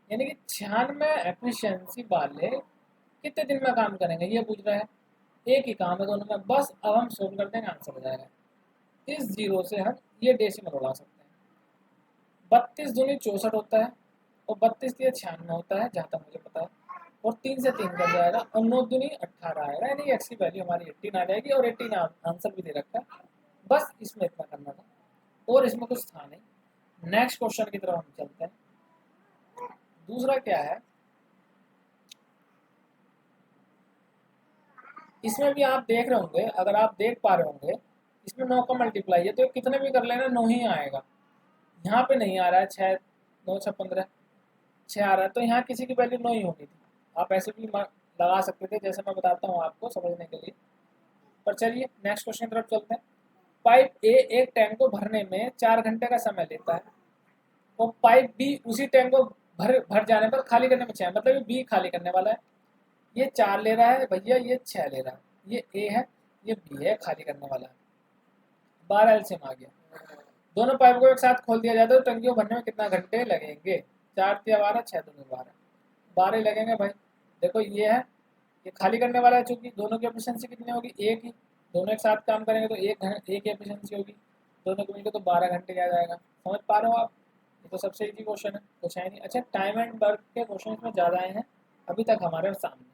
Speaker 1: यानी कि 96 एफिशिएंसी वाले कितने दिन में काम करेंगे, ये पूछ रहा है। एक ही काम है दोनों में, बस। अब हम सोल्व कर देंगे, आंसर हो जाएगा। इस जीरो से हम ये डेसिमल उड़ा सकते हैं। 32 दूनी 64 होता है, और 32 के 96 होता है, जहाँ तक मुझे पता है। और 3 से 3 कट जाएगा, और 9 दूनी 18 आएगा। यानी एक्स की वैल्यू हमारी 18 आ जाएगी, और 18 आंसर भी दे रखा है। बस इसमें इतना करना था, और इसमें कुछ था नहीं। नेक्स्ट क्वेश्चन की तरफ हम चलते हैं। दूसरा क्या है, इसमें भी आप देख रहे होंगे, अगर आप देख पा रहे होंगे, इसमें 9 का मल्टीप्लाई है, तो कितने भी कर लेना 9 ही आएगा। यहाँ पे नहीं आ रहा है 6, 9 6 15, 6 आ रहा है, तो यहाँ किसी की वैल्यू 9 ही होगी थी। आप ऐसे भी लगा सकते थे, जैसे मैं बताता हूँ आपको समझने के लिए। पर चलिए नेक्स्ट क्वेश्चन की तरफ चलते हैं। पाइप ए एक टैंक को भरने में 4 घंटे का समय लेता है, और पाइप बी उसी टैंक को भर जाने पर खाली करने में 6, मतलब ये बी खाली करने वाला है। ये 4 ले रहा है भैया, ये 6 ले रहा है। ये ए है, ये बी है, खाली करने वाला है। 12 एलसीएम आ गया। दोनों पाइप को एक साथ खोल दिया जाता है तो टंकी को भरने में कितना घंटे लगेंगे, 4 तिया 12, 6 दूनी 12, 12 ही लगेंगे भाई। देखो ये है, ये खाली करने वाला है, चूंकि दोनों की एफिशिएंसी कितनी होगी, एक ही। दोनों एक साथ काम करेंगे तो एक ही एफिशिएंसी होगी। दोनों को मिलकर तो 12 घंटे क्या जाएगा, समझ पा रहे हो आप। ये तो सबसे इजी क्वेश्चन है, कुछ है नहीं। अच्छा, टाइम एंड वर्क के क्वेश्चन इसमें ज़्यादा आए हैं अभी तक हमारे सामने,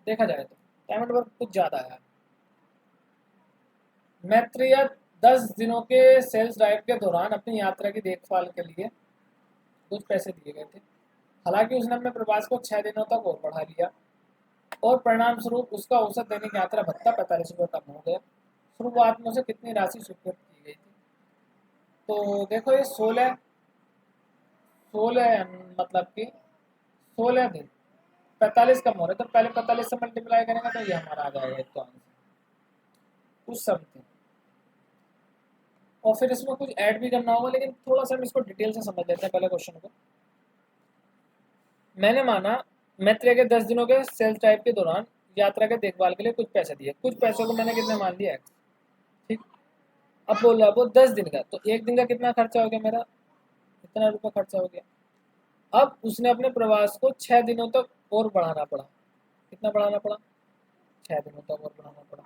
Speaker 1: देखा जाए तो टाइम एंड वर्क कुछ ज़्यादा आया है। मैत्रेय 10 दिनों के सेल्स ड्राइव के दौरान अपनी यात्रा की देखभाल के लिए कुछ पैसे दिए गए थे। हालांकि उसने अपने प्रवास को 6 दिनों तक और बढ़ा लिया, और परिणाम स्वरूप उसका औसत दैनिक यात्रा भत्ता 45 रुपये कम हो गया। शुरुआत में उसे कितनी राशि स्वीकृत की गई थी। तो देखो ये 16 मतलब कि 16 दिन 45 कम हो रहा है, तो पहले 45 से मल्टीप्लाई करेंगे तो ये हमारा आ जाएगा एक तो आंसर कुछ समथिंग। और फिर इसमें कुछ ऐड भी करना होगा, लेकिन थोड़ा सा हम इसको डिटेल से समझ लेते हैं पहले क्वेश्चन को। मैंने माना मैत्रेय के 10 दिनों के सेल्स ड्राइव के दौरान यात्रा के देखभाल के लिए कुछ पैसे दिए। कुछ पैसों को मैंने कितने मान लिया, ठीक। अब बोल रहा वो 10 दिन का, तो एक दिन का कितना खर्चा हो गया मेरा, इतना रुपया खर्चा हो गया। अब उसने अपने प्रवास को 6 दिनों तक और बढ़ाना पड़ा। कितना बढ़ाना पड़ा, 6 दिनों तक और बढ़ाना पड़ा।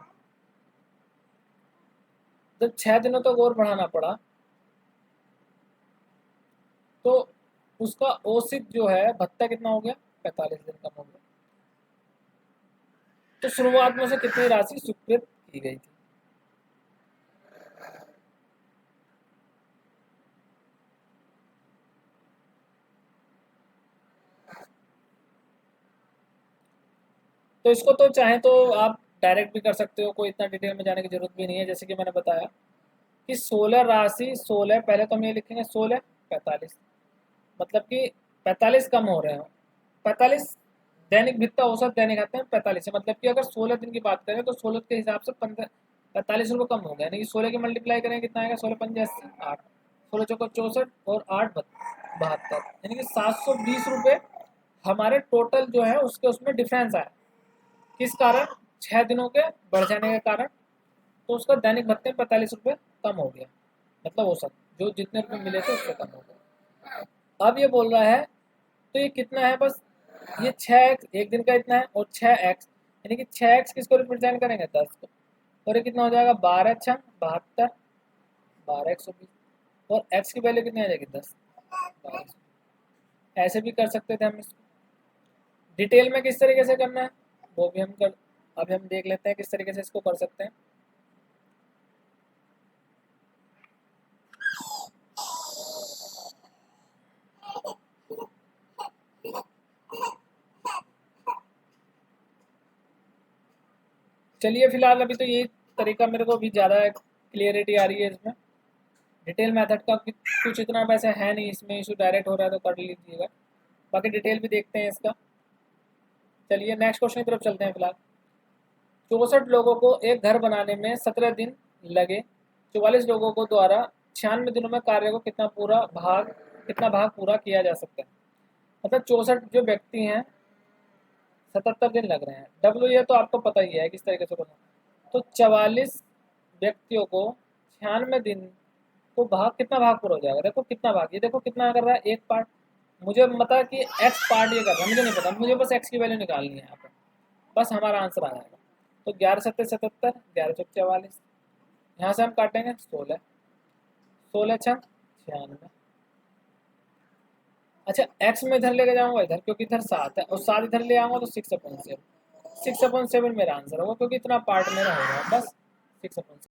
Speaker 1: जब 6 दिनों तक और बढ़ाना पड़ा, तो उसका औसत जो है भत्ता कितना हो गया, 45 दिन कम हो गया। तो शुरुआत में उसे कितनी राशि स्वीकृत की गई थी। तो इसको तो चाहे तो आप डायरेक्ट भी कर सकते हो, कोई इतना डिटेल में जाने की जरूरत भी नहीं है। जैसे कि मैंने बताया कि 16 राशि 16, पहले तो हम ये लिखेंगे 16 45, मतलब कि 45 कम हो रहे हो, 45 दैनिक वित्त औसत दैनिक आते हैं 45 से, मतलब कि अगर 16 दिन की बात करें तो 16 के हिसाब से 15 45 रुपये कम हो गया, यानी कि 16 की मल्टीप्लाई करें कितना आएगा, 16 पंजे 80, 8, 16 चौको 64 और 8 72, यानी कि 720 रुपये हमारे टोटल जो है उसके उसमें डिफरेंस आया। किस कारण? 6 दिनों के बढ़ जाने के कारण। तो उसका दैनिक भत्ते 45 रुपये कम हो गया, मतलब औसत जो जितने रुपये मिले थे उससे कम हो गया। अब ये बोल रहा है तो ये कितना है, बस ये 6x एक दिन का इतना है और 6x, यानी कि 6x किसको रिप्रेजेंट करेंगे, 10 को, और ये कितना हो जाएगा 12 6 72, 12 120, और x की वैल्यू कितनी आ जाएगी 10, 12। ऐसे भी कर सकते थे हम इसको, डिटेल में किस तरीके से करना है वो भी हम कर, अभी हम देख लेते हैं किस तरीके से इसको कर सकते हैं। चलिए फिलहाल अभी तो ये तरीका मेरे को भी ज़्यादा क्लियरिटी आ रही है इसमें, डिटेल मेथड का कुछ इतना वैसे है नहीं इसमें, इशू डायरेक्ट हो रहा है तो कर लीजिएगा, बाकी डिटेल भी देखते हैं इसका। चलिए नेक्स्ट क्वेश्चन की तरफ चलते हैं। फिलहाल 64 लोगों को एक घर बनाने में 17 दिन लगे, 44 लोगों को द्वारा 96 दिनों में कार्य को कितना भाग पूरा किया जा सकता है, मतलब 64 जो व्यक्ति हैं 77 दिन लग रहे हैं, डब्ल्यू ये तो आपको पता ही है किस तरीके से करना। तो 44 व्यक्तियों को 96 दिन को कितना भाग पूरा हो जाएगा, देखो कितना भाग, ये देखो कितना कर रहा है एक पार्ट, मुझे पता कि एक्स पार्ट ये कर रहा है, मुझे नहीं पता, मुझे बस एक्स की वैल्यू निकालनी है यहाँ पे, बस हमारा आंसर आ जाएगा। तो 11 7 77, 11 चौक 44, यहाँ से हम काटेंगे 16, 16 6 96। अच्छा एक्स में इधर लेके जाऊंगा इधर, क्योंकि इधर 7 है और 7 इधर ले आऊंगा तो 6/7, 6/7 मेरा आंसर होगा, क्योंकि इतना पार्ट मेरा होगा बस 6/7।